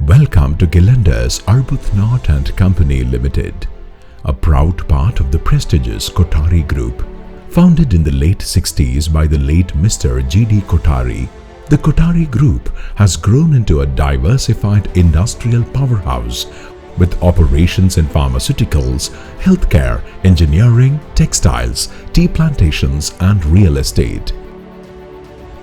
Welcome to Gillanders Arbuthnot and Company Limited, a proud part of the prestigious Kothari Group. Founded in the late 60s by the late Mr. G.D. Kothari, the Kothari Group has grown into a diversified industrial powerhouse with operations in pharmaceuticals, healthcare, engineering, textiles, tea plantations and real estate.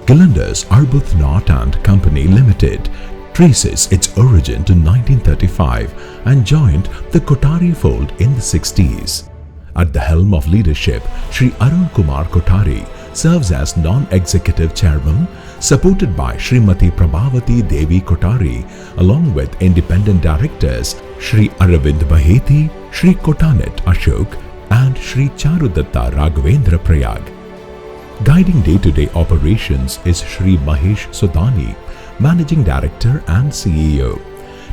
Gillanders Arbuthnot and Company Limited traces its origin to 1935 and joined the Kothari fold in the 60s. At the helm of leadership, Shri Arun Kumar Kothari serves as non-executive chairman, supported by Srimati Prabhavati Devi Kothari, along with independent directors Shri Aravind Baheti, Shri Kotanet Ashok and Shri Charudatta Raghavendra Prayag. Guiding day-to-day operations is Shri Mahesh Sudani, Managing Director and CEO.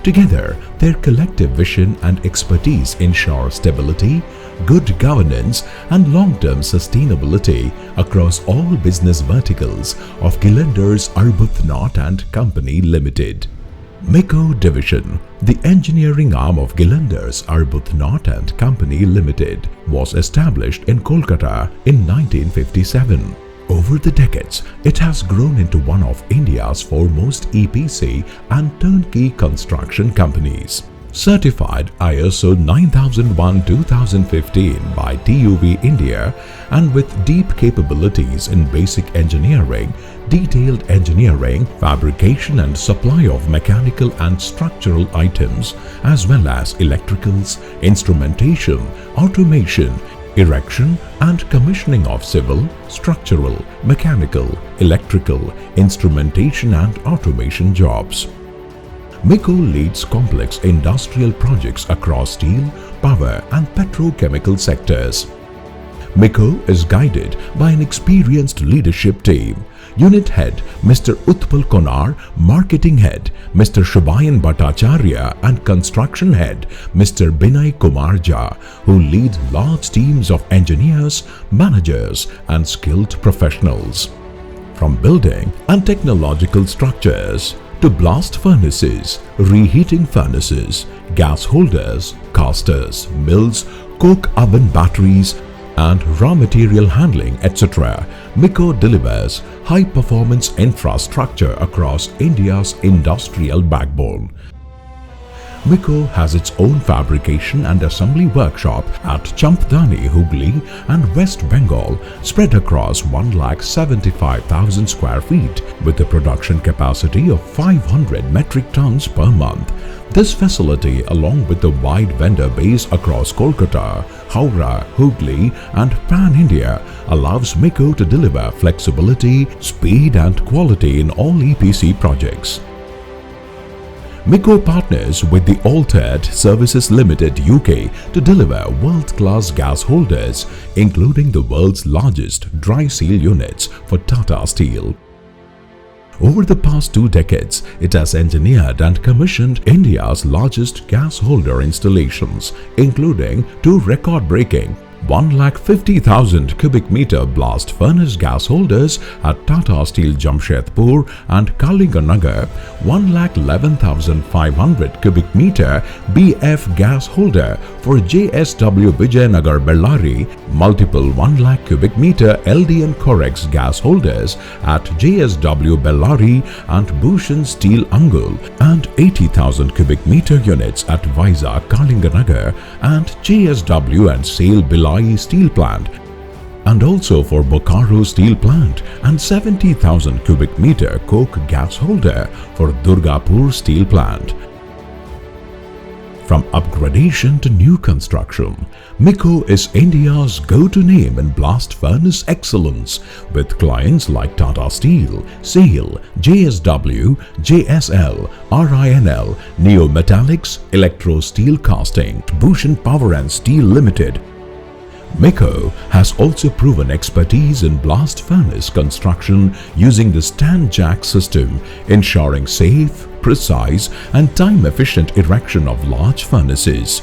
Together, their collective vision and expertise ensure stability, good governance and long-term sustainability across all business verticals of Gillanders Arbuthnot and Company Limited. MECO Division, the engineering arm of Gillanders Arbuthnot and Company Limited, was established in Kolkata in 1957. Over the decades, it has grown into one of India's foremost EPC and turnkey construction companies. Certified ISO 9001-2015 by TUV India and with deep capabilities in basic engineering, detailed engineering, fabrication and supply of mechanical and structural items as well as electricals, instrumentation, automation, erection and commissioning of civil, structural, mechanical, electrical, instrumentation and automation jobs. MECO leads complex industrial projects across steel, power and petrochemical sectors. MECO is guided by an experienced leadership team. Unit Head Mr. Utpal Konar, Marketing Head Mr. Shubhayan Bhattacharya and Construction Head Mr. Binay Kumar Jha, who lead large teams of engineers, managers and skilled professionals. From building and technological structures to blast furnaces, reheating furnaces, gas holders, casters, mills, coke oven batteries and raw material handling, etc., MECO delivers high-performance infrastructure across India's industrial backbone. MECO has its own fabrication and assembly workshop at Champdani, Hooghly and West Bengal, spread across 1,75,000 square feet with a production capacity of 500 metric tons per month. This facility, along with the wide vendor base across Kolkata, Howrah, Hooghly and Pan-India, allows MECO to deliver flexibility, speed and quality in all EPC projects. MECO partners with the AUTO CADS Services Limited UK to deliver world-class gas holders, including the world's largest dry seal units for Tata Steel. Over the past 2 decades, it has engineered and commissioned India's largest gas holder installations, including 2 record-breaking 150,000 cubic meter blast furnace gas holders at Tata Steel Jamshedpur and Kalinganagar, 111,500 cubic meter BF gas holder for JSW Vijayanagar Bellary, multiple 1 lakh cubic meter LD and Corex gas holders at JSW Bellary and Bhushan Steel Angul, and 80,000 cubic meter units at Vizag Kalinganagar and JSW and SAIL Bellary Steel Plant, and also for Bokaro Steel Plant, and 70,000 cubic meter coke gas holder for Durgapur Steel Plant. From upgradation to new construction, MECO is India's go-to name in blast furnace excellence, with clients like Tata Steel, SAIL, JSW, JSL, RINL, Neo Metallics, Electro Steel Casting, Bhushan Power and Steel Limited. MECO has also proven expertise in blast furnace construction using the stand jack system, ensuring safe, precise and time-efficient erection of large furnaces.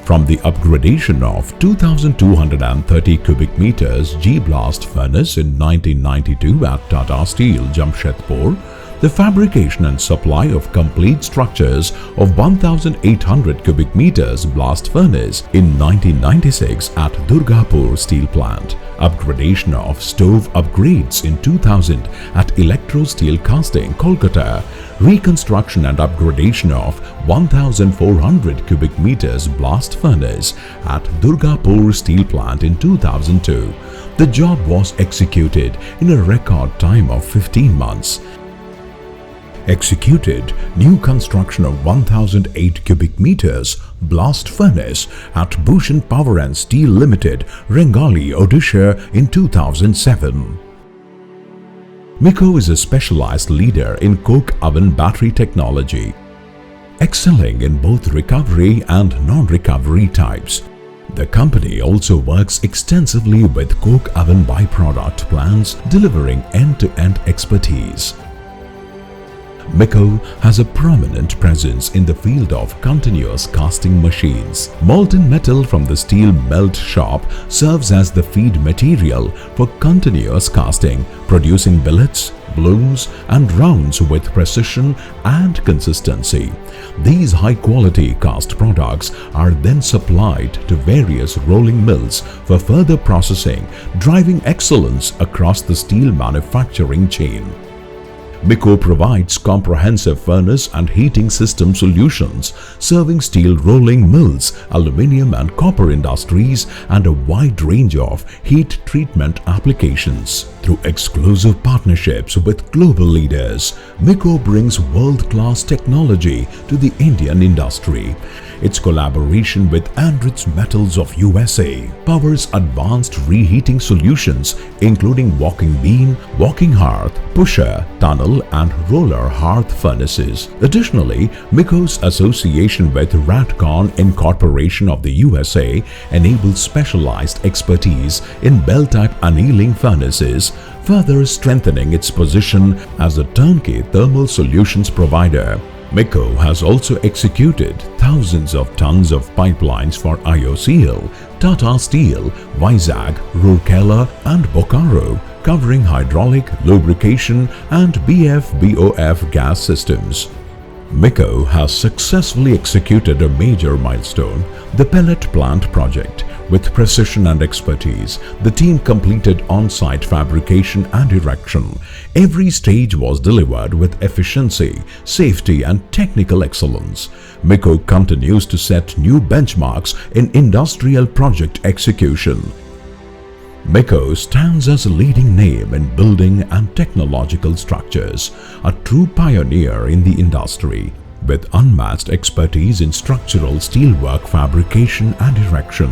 From the upgradation of 2,230 cubic meters G-blast furnace in 1992 at Tata Steel Jamshedpur the fabrication and supply of complete structures of 1,800 cubic meters blast furnace in 1996 at Durgapur Steel Plant, upgradation of stove upgrades in 2000 at Electro Steel Casting, Kolkata, reconstruction and upgradation of 1,400 cubic meters blast furnace at Durgapur Steel Plant in 2002. The job was executed in a record time of 15 months. Executed new construction of 1,008 cubic meters blast furnace at Bhushan Power and Steel Ltd, Rengali, Odisha in 2007. Micco is a specialized leader in coke oven battery technology, excelling in both recovery and non-recovery types. The company also works extensively with coke oven byproduct plants, delivering end-to-end expertise. Micco has a prominent presence in the field of continuous casting machines. Molten metal from the steel melt shop serves as the feed material for continuous casting, producing billets, blooms and rounds with precision and consistency. These high-quality cast products are then supplied to various rolling mills for further processing, driving excellence across the steel manufacturing chain. Micco provides comprehensive furnace and heating system solutions, serving steel rolling mills, aluminium and copper industries, and a wide range of heat treatment applications. Through exclusive partnerships with global leaders, Micco brings world-class technology to the Indian industry. Its collaboration with Andritz Metals of USA powers advanced reheating solutions including walking beam, walking hearth, pusher, tunnel and roller hearth furnaces. Additionally, Micco's association with RAD-CON Incorporation of the USA enables specialized expertise in bell-type annealing furnaces, further strengthening its position as a turnkey thermal solutions provider. Micco has also executed thousands of tons of pipelines for IOCL, Tata Steel, Vizag, Rourkela and Bokaro, covering hydraulic, lubrication and BF-BOF gas systems. Micco has successfully executed a major milestone, the pellet plant project. With precision and expertise, the team completed on-site fabrication and erection. Every stage was delivered with efficiency, safety and technical excellence. Micco continues to set new benchmarks in industrial project execution. Micco stands as a leading name in building and technological structures, a true pioneer in the industry. With unmatched expertise in structural steelwork fabrication and erection,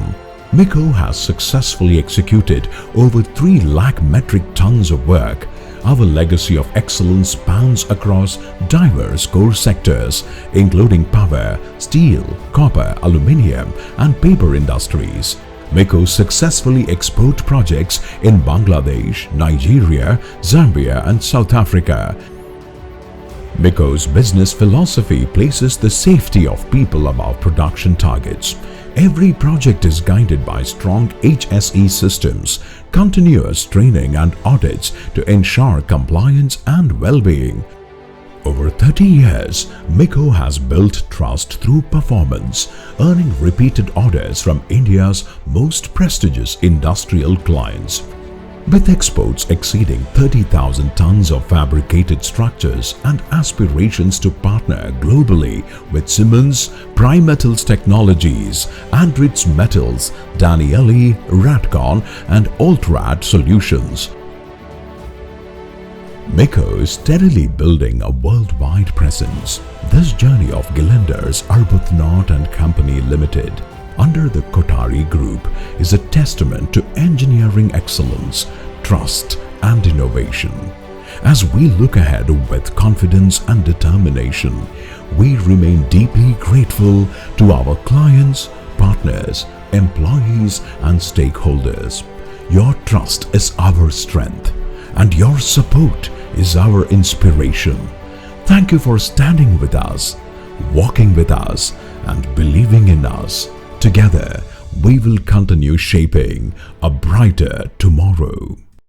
Micco has successfully executed over 3 lakh metric tons of work. Our legacy of excellence spans across diverse core sectors, including power, steel, copper, aluminium, and paper industries. Micco successfully export projects in Bangladesh, Nigeria, Zambia, and South Africa. Micco's business philosophy places the safety of people above production targets. Every project is guided by strong HSE systems, continuous training and audits to ensure compliance and well-being. Over 30 years, Micco has built trust through performance, earning repeated orders from India's most prestigious industrial clients. With exports exceeding 30,000 tons of fabricated structures and aspirations to partner globally with Siemens, Primetals Technologies, Andritz Metals, Danieli, RAD-CON and Altrad Solutions, Micco is steadily building a worldwide presence. This journey of Gillanders, Arbuthnot and Company Limited under the Kothari Group is a testament to engineering excellence, trust and innovation. As we look ahead with confidence and determination, we remain deeply grateful to our clients, partners, employees and stakeholders. Your trust is our strength and your support is our inspiration. Thank you for standing with us, walking with us and believing in us. Together, we will continue shaping a brighter tomorrow.